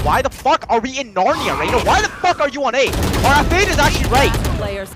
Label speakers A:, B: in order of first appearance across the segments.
A: why the fuck are we in Narnia, Reina? Why the fuck are you on A? Our fate is actually right.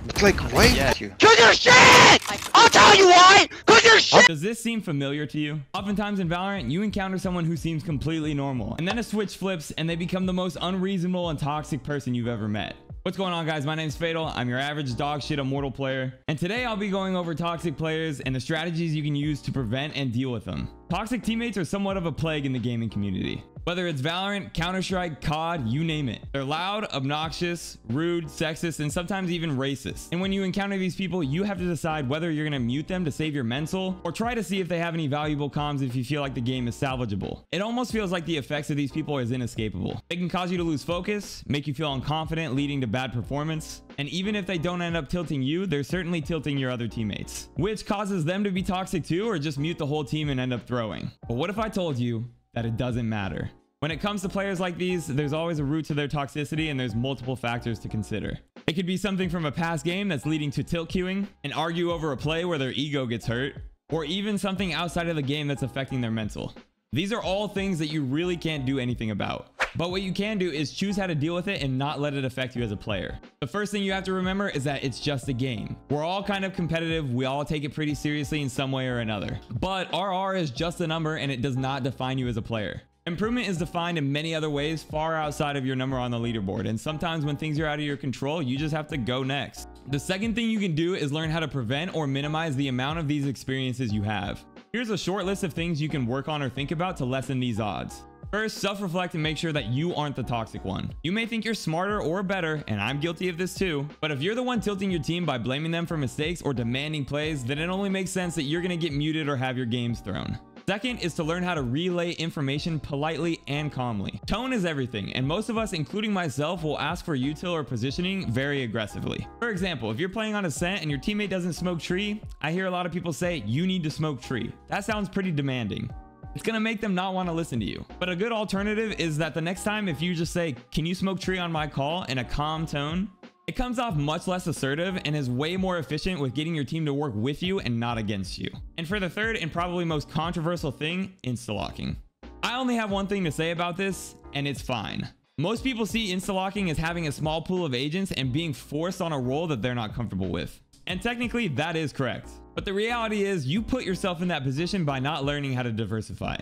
B: It's like, why?
A: Yeah. Cause you're shit! I'll tell you why! Cause you're shit!
C: Does this seem familiar to you? Oftentimes in Valorant, you encounter someone who seems completely normal, and then a switch flips and they become the most unreasonable and toxic person you've ever met. What's going on, guys? My name's Fatal. I'm your average dog shit immortal player, and today I'll be going over toxic players and the strategies you can use to prevent and deal with them. Toxic teammates are somewhat of a plague in the gaming community. Whether it's Valorant, Counter-Strike, COD, you name it. They're loud, obnoxious, rude, sexist, and sometimes even racist. And when you encounter these people, you have to decide whether you're going to mute them to save your mental or try to see if they have any valuable comms if you feel like the game is salvageable. It almost feels like the effects of these people is inescapable. They can cause you to lose focus, make you feel unconfident, leading to bad performance. And even if they don't end up tilting you, they're certainly tilting your other teammates, which causes them to be toxic too, or just mute the whole team and end up throwing. But what if I told you that it doesn't matter? When it comes to players like these, there's always a root to their toxicity, and there's multiple factors to consider. It could be something from a past game that's leading to tilt queuing, an argue over a play where their ego gets hurt, or even something outside of the game that's affecting their mental. These are all things that you really can't do anything about. But what you can do is choose how to deal with it and not let it affect you as a player. The first thing you have to remember is that it's just a game. We're all kind of competitive. We all take it pretty seriously in some way or another. But RR is just a number, and it does not define you as a player. Improvement is defined in many other ways far outside of your number on the leaderboard, and sometimes when things are out of your control, you just have to go next. The second thing you can do is learn how to prevent or minimize the amount of these experiences you have. Here's a short list of things you can work on or think about to lessen these odds. First, self-reflect and make sure that you aren't the toxic one. You may think you're smarter or better, and I'm guilty of this too, but if you're the one tilting your team by blaming them for mistakes or demanding plays, then it only makes sense that you're going to get muted or have your games thrown. Second is to learn how to relay information politely and calmly. Tone is everything, and most of us, including myself, will ask for util or positioning very aggressively. For example, if you're playing on Ascent and your teammate doesn't smoke tree, I hear a lot of people say, you need to smoke tree. That sounds pretty demanding. It's gonna make them not want to listen to you. But a good alternative is that the next time, if you just say, can you smoke tree on my call, in a calm tone, it comes off much less assertive and is way more efficient with getting your team to work with you and not against you. And for the third and probably most controversial thing, insta-locking. I only have one thing to say about this, and it's fine. Most people see insta-locking as having a small pool of agents and being forced on a role that they're not comfortable with. And technically that is correct. But the reality is you put yourself in that position by not learning how to diversify.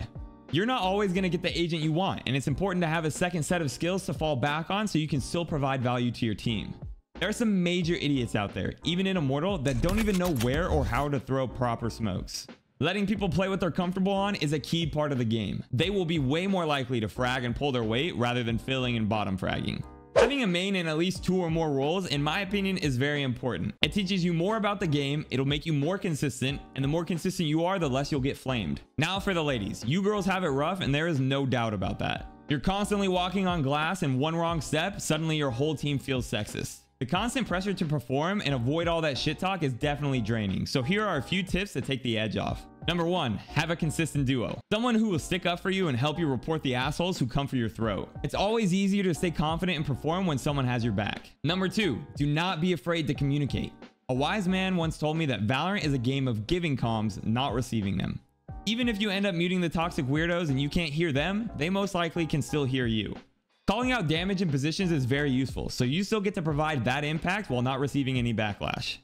C: You're not always going to get the agent you want, and it's important to have a second set of skills to fall back on so you can still provide value to your team. There are some major idiots out there, even in Immortal, that don't even know where or how to throw proper smokes. Letting people play what they're comfortable on is a key part of the game. They will be way more likely to frag and pull their weight rather than filling and bottom fragging. Having a main in at least 2 or more roles, in my opinion, is very important. It teaches you more about the game, it'll make you more consistent, and the more consistent you are, the less you'll get flamed. Now for the ladies. You girls have it rough, and there is no doubt about that. You're constantly walking on glass, and one wrong step, suddenly your whole team feels sexist. The constant pressure to perform and avoid all that shit talk is definitely draining, so here are a few tips to take the edge off. Number 1, have a consistent duo. Someone who will stick up for you and help you report the assholes who come for your throat. It's always easier to stay confident and perform when someone has your back. Number 2, do not be afraid to communicate. A wise man once told me that Valorant is a game of giving comms, not receiving them. Even if you end up muting the toxic weirdos and you can't hear them, they most likely can still hear you. Calling out damage in positions is very useful, so you still get to provide that impact while not receiving any backlash.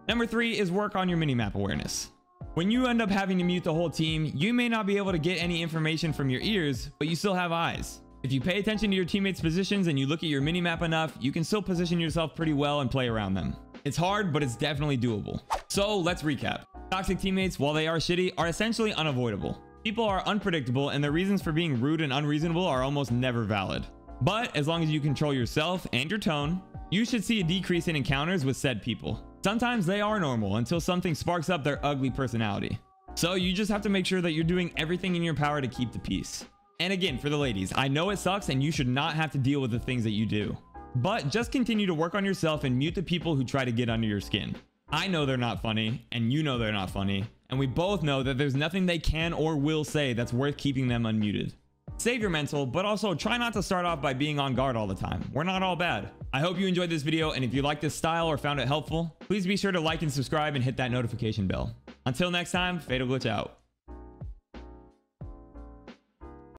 C: Number 3 is work on your minimap awareness. When you end up having to mute the whole team, you may not be able to get any information from your ears, but you still have eyes. If you pay attention to your teammates' positions and you look at your minimap enough, you can still position yourself pretty well and play around them. It's hard, but it's definitely doable. So let's recap. Toxic teammates, while they are shitty, are essentially unavoidable. People are unpredictable, and their reasons for being rude and unreasonable are almost never valid. But as long as you control yourself and your tone, you should see a decrease in encounters with said people. Sometimes they are normal until something sparks up their ugly personality. So you just have to make sure that you're doing everything in your power to keep the peace. And again, for the ladies, I know it sucks and you should not have to deal with the things that you do. But just continue to work on yourself and mute the people who try to get under your skin. I know they're not funny, and you know they're not funny, and we both know that there's nothing they can or will say that's worth keeping them unmuted. Save your mental, but also try not to start off by being on guard all the time. We're not all bad. I hope you enjoyed this video, and if you like this style or found it helpful, please be sure to like and subscribe and hit that notification bell. Until next time, Fatal Glitch out.